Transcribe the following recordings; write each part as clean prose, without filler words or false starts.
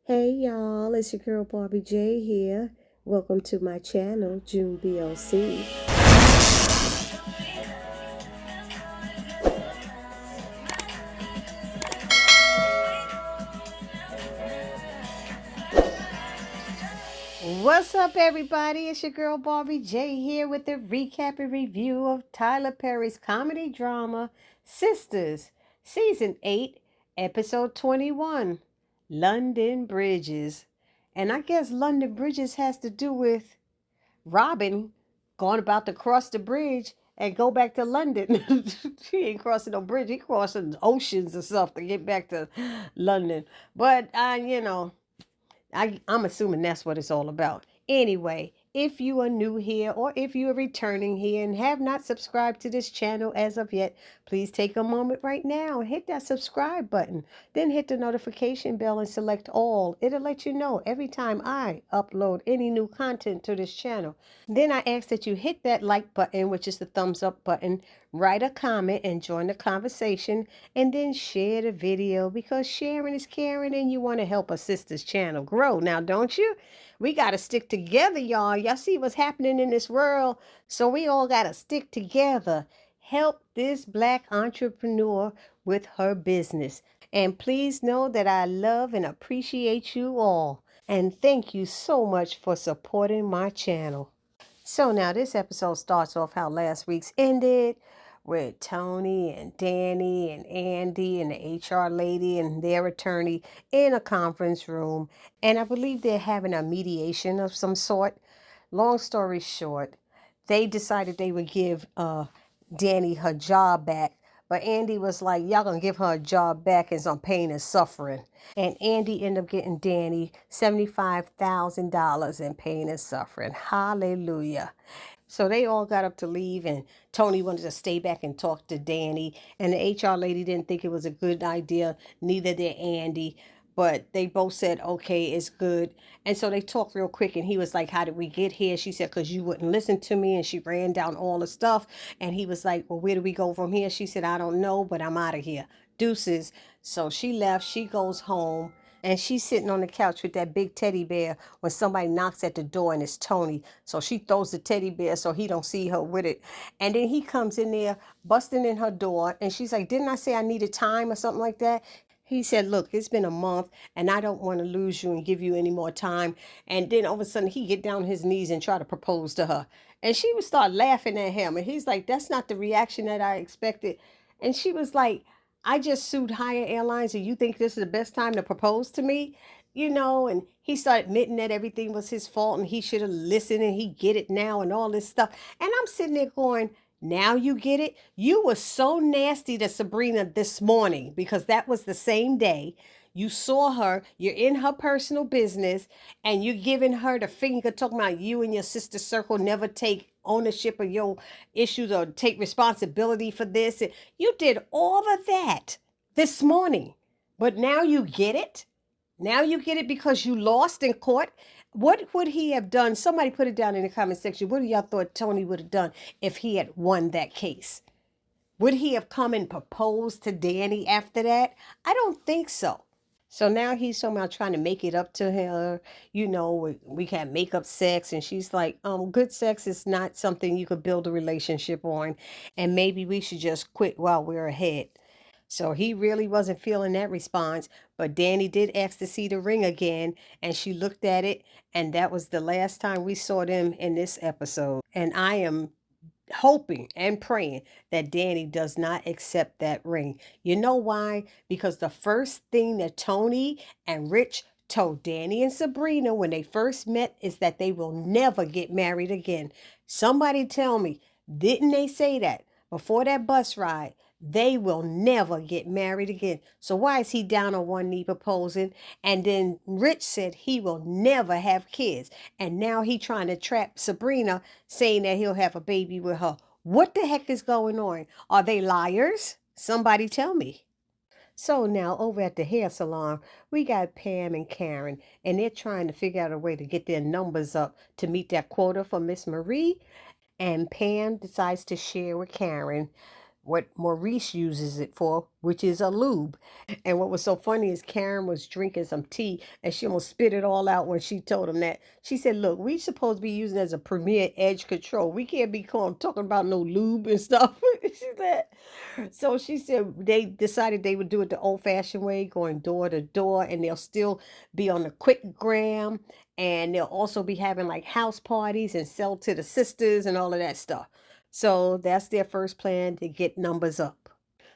Hey y'all, it's your girl Barbie J here. Welcome to my channel, June BLC. What's up, everybody? It's your girl Barbie J here with the recap and review of Tyler Perry's comedy drama, Sisters, Season 8, Episode 21, London Bridges. And I guess London Bridges has to do with Robin going about to cross the bridge and go back to London. He ain't crossing no bridge. He crossing oceans or stuff to get back to London. But I'm assuming that's what it's all about. Anyway, if you are new here or if you are returning here and have not subscribed to this channel as of yet, please take a moment right now and hit that subscribe button. Then hit the notification bell and select all. It'll let you know every time I upload any new content to this channel. Then I ask that you hit that like button, which is the thumbs up button, write a comment and join the conversation, and then share the video because sharing is caring and you want to help a sister's channel grow. Now, don't you? We got to stick together, y'all. Y'all see what's happening in this world, so we all got to stick together. Help this Black entrepreneur with her business. And please know that I love and appreciate you all. And thank you so much for supporting my channel. So now this episode starts off how last week's ended with Tony and Danny and Andy and the HR lady and their attorney in a conference room. And I believe they're having a mediation of some sort. Long story short, they decided they would give Danny her job back. But Andy was like, y'all gonna give her a job back and some pain and suffering. And Andy ended up getting Danny $75,000 in pain and suffering. Hallelujah. So they all got up to leave, and Tony wanted to stay back and talk to Danny. And the HR lady didn't think it was a good idea, neither did Andy. But they both said, okay, it's good. And so they talked real quick, and he was like, how did we get here? She said, because you wouldn't listen to me. And she ran down all the stuff. And he was like, well, where do we go from here? She said, I don't know, but I'm out of here. Deuces. So she left. She goes home. And she's sitting on the couch with that big teddy bear when somebody knocks at the door and it's Tony. So she throws the teddy bear so he don't see her with it. And then he comes in there busting in her door and she's like, didn't I say I needed time or something like that? He said, look, it's been a month and I don't want to lose you and give you any more time. And then all of a sudden he get down on his knees and try to propose to her. And she would start laughing at him. And he's like, that's not the reaction that I expected. And she was like, I just sued Higher Airlines and you think this is the best time to propose to me? And he started admitting that everything was his fault and he should have listened and he get it now and all this stuff. And I'm sitting there going, now you get it? You were so nasty to Sabrina this morning because that was the same day. You saw her, you're in her personal business, and you're giving her the finger, talking about you and your sister circle never take ownership of your issues or take responsibility for this. And you did all of that this morning, but now you get it? Now you get it because you lost in court? What would he have done? Somebody put it down in the comment section. What do y'all thought Tony would have done if he had won that case? Would he have come and proposed to Danny after that? I don't think so. So now he's somehow trying to make it up to her. We can make up sex. And she's like, good sex is not something you could build a relationship on. And maybe we should just quit while we're ahead. So he really wasn't feeling that response. But Danny did ask to see the ring again. And she looked at it. And that was the last time we saw them in this episode. And I am hoping and praying that Danny does not accept that ring. You know why? Because the first thing that Tony and Rich told Danny and Sabrina when they first met is that they will never get married again. Somebody tell me, didn't they say that before that bus ride? They will never get married again. So why is he down on one knee proposing? And then Rich said he will never have kids. And now he trying to trap Sabrina, saying that he'll have a baby with her. What the heck is going on? Are they liars? Somebody tell me. So now over at the hair salon, we got Pam and Karen, and they're trying to figure out a way to get their numbers up to meet that quota for Miss Marie. And Pam decides to share with Karen what Maurice uses it for, which is a lube. And what was so funny is Karen was drinking some tea and she almost spit it all out when she told him that. She said, look, we supposed to be using it as a premier edge control. We can't be talking about no lube and stuff. She said. So she said they decided they would do it the old fashioned way, going door to door, and they'll still be on the quick gram, and they'll also be having like house parties and sell to the sisters and all of that stuff. So that's their first plan to get numbers up.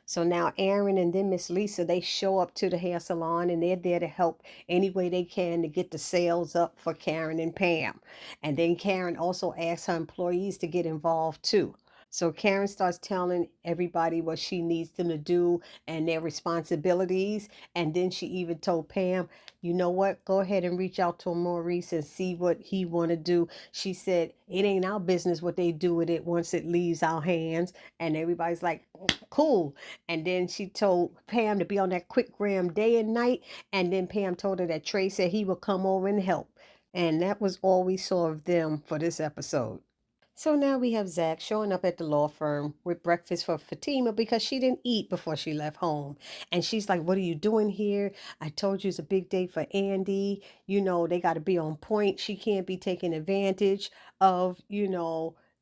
So now Aaron and then Miss Lisa, they show up to the hair salon and they're there to help any way they can to get the sales up for Karen and Pam. And then Karen also asks her employees to get involved too. So Karen starts telling everybody what she needs them to do and their responsibilities. And then she even told Pam, you know what? Go ahead and reach out to Maurice and see what he want to do. She said, it ain't our business what they do with it once it leaves our hands. And everybody's like, cool. And then she told Pam to be on that quick gram day and night. And then Pam told her that Trey said he would come over and help. And that was all we saw of them for this episode. So now we have Zach showing up at the law firm with breakfast for Fatima because she didn't eat before she left home. And she's like, what are you doing here? I told you it's a big day for Andy. You know, they got to be on point. She can't be taking advantage of,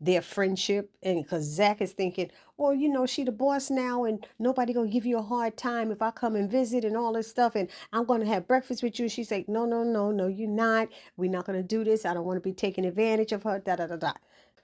their friendship. And because Zach is thinking, well, she the boss now and nobody gonna give you a hard time if I come and visit and all this stuff. And I'm going to have breakfast with you. She's like, no, no, no, no, you're not. We're not going to do this. I don't want to be taking advantage of her. Da, da, da, da.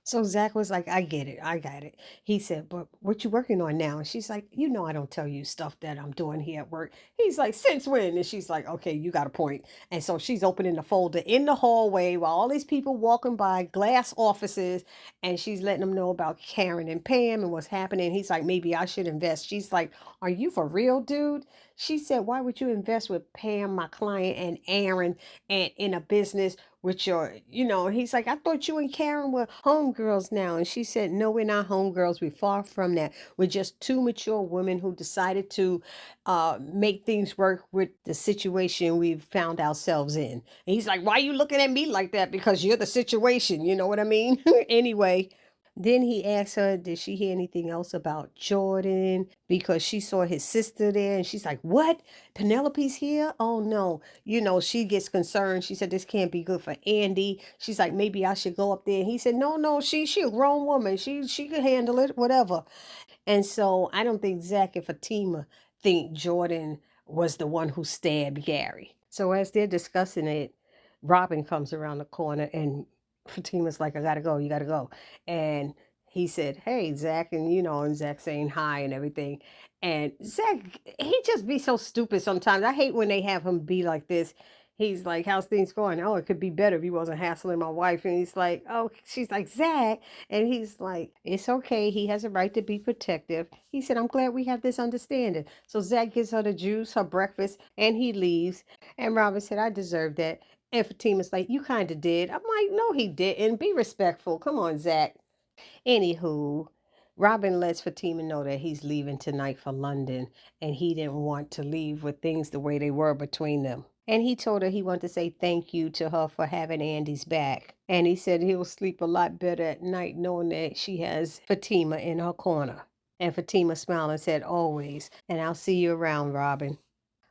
So Zach was like, I get it. I got it. He said, but what you working on now? And she's like, I don't tell you stuff that I'm doing here at work. He's like, since when? And she's like, okay, you got a point. And so she's opening the folder in the hallway while all these people walking by glass offices. And she's letting them know about Karen and Pam and what's happening. He's like, maybe I should invest. She's like, are you for real, dude? She said, why would you invest with Pam, my client, and Aaron and in a business with he's like, I thought you and Karen were homegirls now. And she said, no, we're not homegirls. We're far from that. We're just two mature women who decided to make things work with the situation we've found ourselves in. And he's like, why are you looking at me like that? Because you're the situation. You know what I mean? Anyway. Then he asked her, did she hear anything else about Jordan? Because she saw his sister there and she's like, what? Penelope's here? Oh no. She gets concerned. She said, this can't be good for Andy. She's like, maybe I should go up there. And he said, no, no, she a grown woman. She could handle it, whatever. And so I don't think Zach and Fatima think Jordan was the one who stabbed Gary. So as they're discussing it, Robin comes around the corner and Fatima's like, I gotta go, you gotta go. And he said, hey, Zach, and Zach saying hi and everything. And Zach, he just be so stupid sometimes. I hate when they have him be like this. He's like, how's things going? Oh, it could be better if he wasn't hassling my wife. And he's like, oh, she's like, Zach. And he's like, it's okay. He has a right to be protective. He said, I'm glad we have this understanding. So Zach gives her the juice, her breakfast, and he leaves. And Robin said, I deserve that. And Fatima's like, you kind of did. I'm like, no, he didn't. Be respectful. Come on, Zach. Anywho, Robin lets Fatima know that he's leaving tonight for London and he didn't want to leave with things the way they were between them. And he told her he wanted to say thank you to her for having Andy's back. And he said he'll sleep a lot better at night knowing that she has Fatima in her corner. And Fatima smiled and said, always. And I'll see you around, Robin.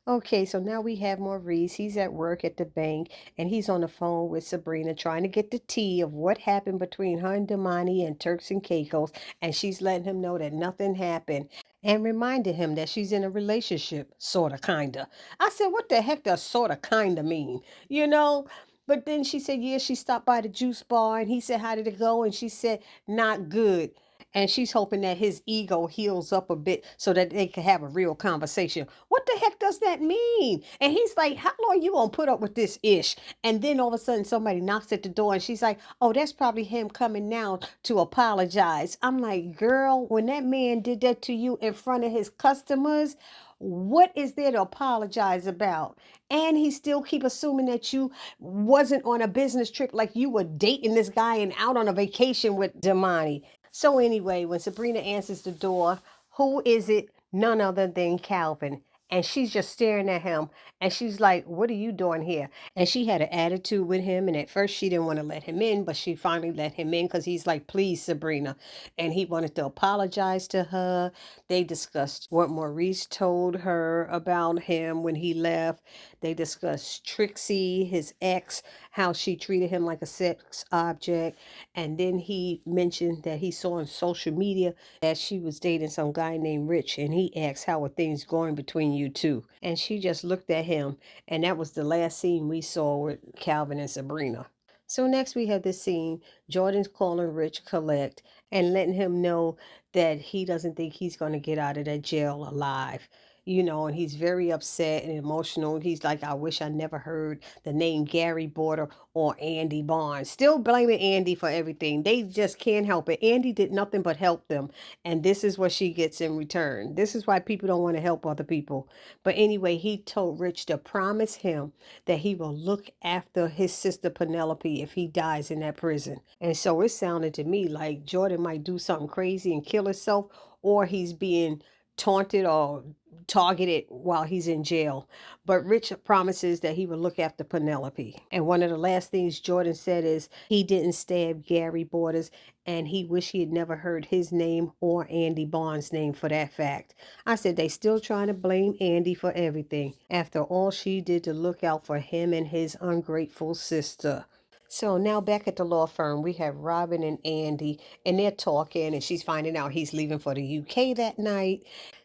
Okay, so now we have Maurice. He's at work at the bank and he's on the phone with Sabrina trying to get the tea of what happened between her and Damani and Turks and Caicos. And she's letting him know that nothing happened and reminded him that she's in a relationship, sorta, kinda. I said, what the heck does sorta, kinda mean? You know? But then she said, yeah, she stopped by the juice bar and he said, how did it go? And she said, not good. And she's hoping that his ego heals up a bit so that they can have a real conversation. What the heck does that mean? And he's like, how long you gonna put up with this ish? And then all of a sudden somebody knocks at the door and she's like, oh, that's probably him coming now to apologize. I'm like, girl, when that man did that to you in front of his customers, what is there to apologize about? And he still keep assuming that you wasn't on a business trip, like you were dating this guy and out on a vacation with Damani. So anyway, when Sabrina answers the door, who is it? None other than Calvin. and she's just staring at him, and she's like, what are you doing here? And she had an attitude with him, and at first she didn't want to let him in, but she finally let him in because he's like, please, Sabrina. And he wanted to apologize to her. They discussed what Maurice told her about him when he left. They discussed Trixie, his ex, how she treated him like a sex object. And then he mentioned that he saw on social media that she was dating some guy named Rich, and he asked, how are things going between you two? And she just looked at him, and that was the last scene we saw with Calvin and Sabrina. So next we have this scene, Jordan's calling Rich collect and letting him know that he doesn't think he's going to get out of that jail alive. And he's very upset and emotional. He's like, I wish I never heard the name Gary Border or Andy Barnes. Still blaming Andy for everything. They just can't help it. Andy did nothing but help them. And this is what she gets in return. This is why people don't want to help other people. But anyway, he told Rich to promise him that he will look after his sister Penelope if he dies in that prison. And so it sounded to me like Jordan might do something crazy and kill himself, or he's being taunted or targeted while he's in jail. But Rich promises that he will look after Penelope. And one of the last things Jordan said is he didn't stab Gary Borders, and he wished he had never heard his name or Andy Barnes' name for that fact. I said they still trying to blame Andy for everything after all she did to look out for him and his ungrateful sister. So now back at the law firm, we have Robin and Andy, and they're talking, and she's finding out he's leaving for the UK that night.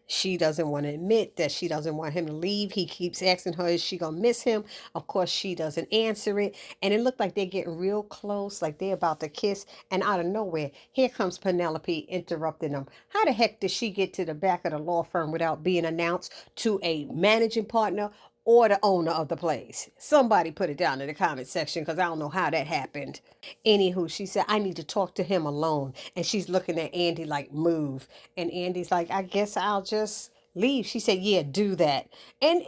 She doesn't want to admit that she doesn't want him to leave. He keeps asking her, is she going to miss him? Of course, she doesn't answer it. And it looked like they're getting real close, like they're about to kiss. And out of nowhere, here comes Penelope interrupting them. How the heck did she get to the back of the law firm without being announced to a managing partner or the owner of the place? Somebody put it down in the comment section because I don't know how that happened. Anywho, she said, I need to talk to him alone. And she's looking at Andy like, move. And Andy's like, I guess I'll just leave. She said, yeah, do that. And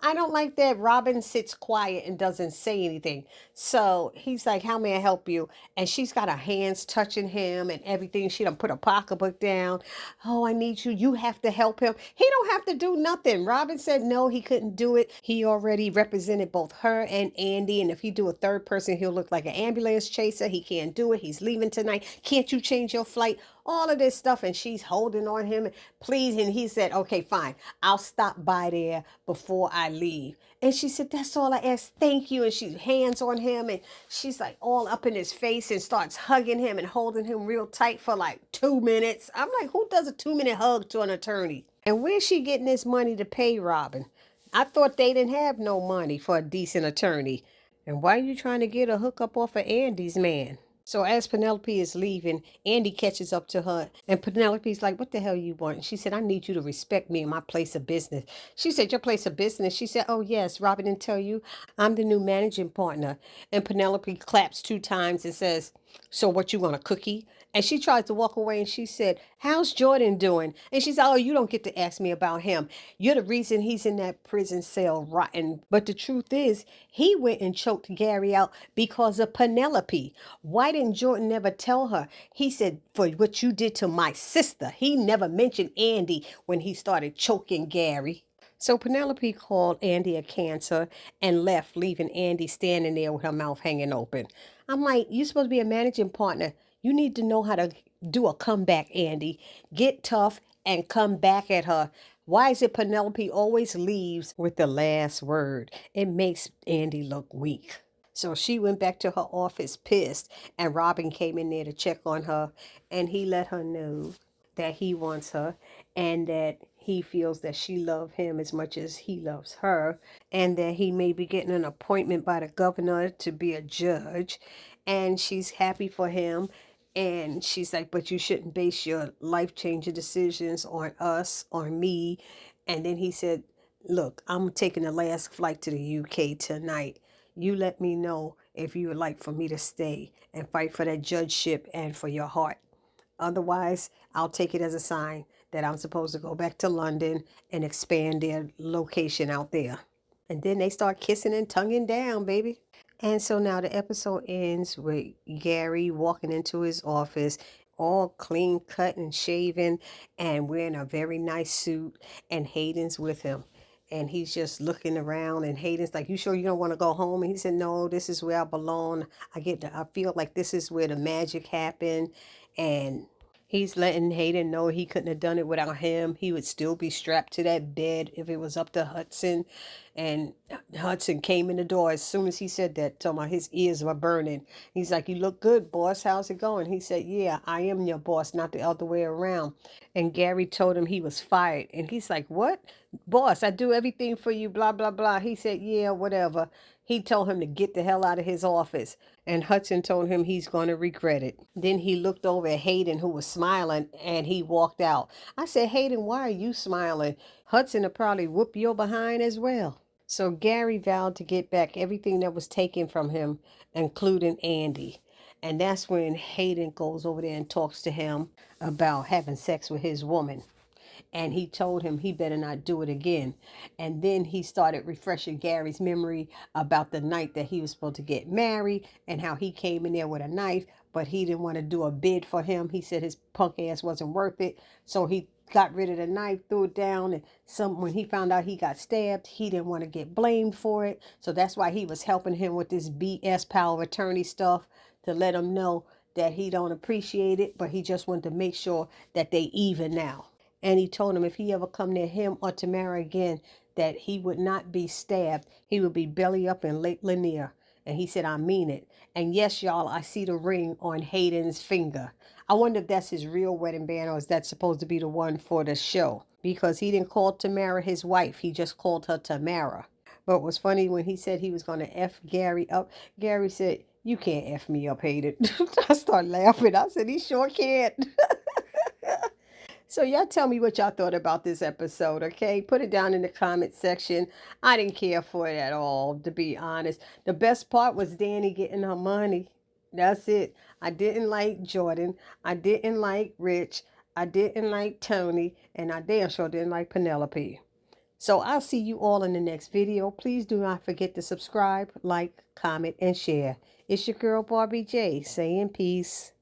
I don't like that Robin sits quiet and doesn't say anything. So he's like, how may I help you? And she's got her hands touching him and everything. She done put a pocketbook down. Oh, I need you. You have to help him. He don't have to do nothing. Robin said no, he couldn't do it. He already represented both her and Andy. And if he do a third person, he'll look like an ambulance chaser. He can't do it. He's leaving tonight. Can't you change your flight? All of this stuff. And she's holding on him. Please. And he said, okay, fine. I'll stop by there before I leave. And she said, that's all I asked. Thank you. And she's hands on him. And she's like all up in his face and starts hugging him and holding him real tight for like 2 minutes. I'm like, who does a 2-minute hug to an attorney? And where's she getting this money to pay Robin? I thought they didn't have no money for a decent attorney. And why are you trying to get a hookup off of Andy's man? So as Penelope is leaving, Andy catches up to her, and Penelope's like, what the hell you want? And she said, I need you to respect me in my place of business. She said, your place of business? She said, oh yes, Robin didn't tell you? I'm the new managing partner. And Penelope claps 2 times and says, so what, you want a cookie? And she tries to walk away, and she said, how's Jordan doing? And she said, oh, you don't get to ask me about him. You're the reason he's in that prison cell rotting. But the truth is, he went and choked Gary out because of Penelope. Why didn't Jordan never tell her? He said, for what you did to my sister. He never mentioned Andy when he started choking Gary. So Penelope called Andy a cancer and left, leaving Andy standing there with her mouth hanging open. I'm like, you're supposed to be a managing partner. You need to know how to do a comeback, Andy. Get tough and come back at her. Why is it Penelope always leaves with the last word? It makes Andy look weak. So she went back to her office pissed, and Robin came in there to check on her, and he let her know that he wants her and that he feels that she loves him as much as he loves her, and that he may be getting an appointment by the governor to be a judge. And she's happy for him. And she's like, but you shouldn't base your life-changing decisions on us, on me. And then he said, look, I'm taking the last flight to the UK tonight. You let me know if you would like for me to stay and fight for that judgeship and for your heart. Otherwise, I'll take it as a sign that I'm supposed to go back to London and expand their location out there. And then they start kissing and tonguing down, baby. And so now the episode ends with Gary walking into his office, all clean cut and shaven, and wearing a very nice suit, and Hayden's with him. and he's just looking around, and Hayden's like, you sure you don't want to go home? And he said, no, this is where I belong. I feel like this is where the magic happened. And he's letting Hayden know he couldn't have done it without him. He would still be strapped to that bed if it was up to Hudson. And Hudson came in the door as soon as he said that, talking about his ears were burning. He's like, you look good, boss. How's it going? He said, yeah, I am your boss, not the other way around. And Gary told him he was fired. And he's like, what? Boss, I do everything for you, blah, blah, blah. He said, yeah, whatever. He told him to get the hell out of his office. And Hudson told him he's going to regret it. Then he looked over at Hayden, who was smiling, and he walked out. I said, Hayden, why are you smiling? Hudson will probably whoop your behind as well. So Gary vowed to get back everything that was taken from him, including Andy. And that's when Hayden goes over there and talks to him about having sex with his woman. And he told him he better not do it again. And then he started refreshing Gary's memory about the night that he was supposed to get married and how he came in there with a knife, but he didn't want to do a bid for him. He said his punk ass wasn't worth it. So he got rid of the knife, threw it down, and when he found out he got stabbed, he didn't want to get blamed for it. So that's why he was helping him with this BS power of attorney stuff, to let him know that he don't appreciate it, but he just wanted to make sure that they even now. And he told him if he ever come near him or Tamara again, that he would not be stabbed. He would be belly up in Lake Lanier. And he said, I mean it. And yes, y'all, I see the ring on Hayden's finger. I wonder if that's his real wedding band, or is that supposed to be the one for the show? Because he didn't call Tamara his wife. He just called her Tamara. But it was funny when he said he was going to F Gary up. Gary said, you can't F me up, Hayden. I started laughing. I said, he sure can't. So y'all tell me what y'all thought about this episode, okay? Put it down in the comment section. I didn't care for it at all, to be honest. The best part was Danny getting her money. That's it. I didn't like Jordan. I didn't like Rich. I didn't like Tony. And I damn sure didn't like Penelope. So I'll see you all in the next video. Please do not forget to subscribe, like, comment, and share. It's your girl Barbie J saying peace.